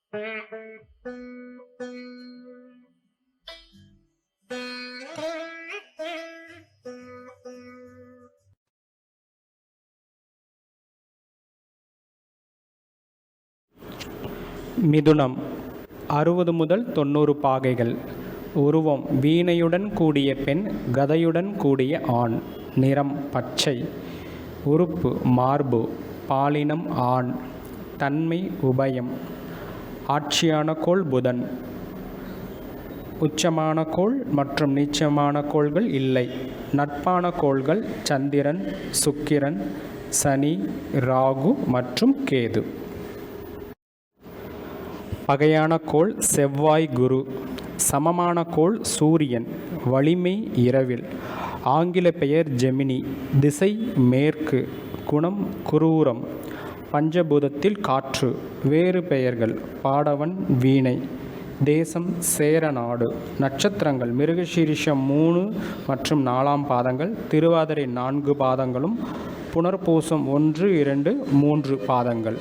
மிதுனம் 60 முதல் 90 பாகைகள். உருவம் வீணையுடன் கூடிய பெண், கதையுடன் கூடிய ஆண். நிறம் பச்சை. உறுப்பு மார்பு. பாலினம் ஆண். தன்மை உபயம். ஆட்சியான கோள் புதன். உச்சமான கோள் மற்றும் நீச்சமான கோள்கள் இல்லை. நட்பான கோள்கள் சந்திரன், சுக்கிரன், சனி, ராகு மற்றும் கேது. பகையான கோள் செவ்வாய், குரு. சமமான கோள் சூரியன். வலிமை இரவில். ஆங்கில பெயர் ஜெமினி. திசை மேற்கு. குணம் குரூரம். பஞ்சபூதத்தில் காற்று. வேறு பெயர்கள் பாடவன், வீணை. தேசம் சேரநாடு. நட்சத்திரங்கள் மிருகசீரிஷம் 3 மற்றும் 4ஆம் பாதங்கள், திருவாதிரை 4 பாதங்களும், புனர்பூசம் 1, 2, 3 பாதங்கள்.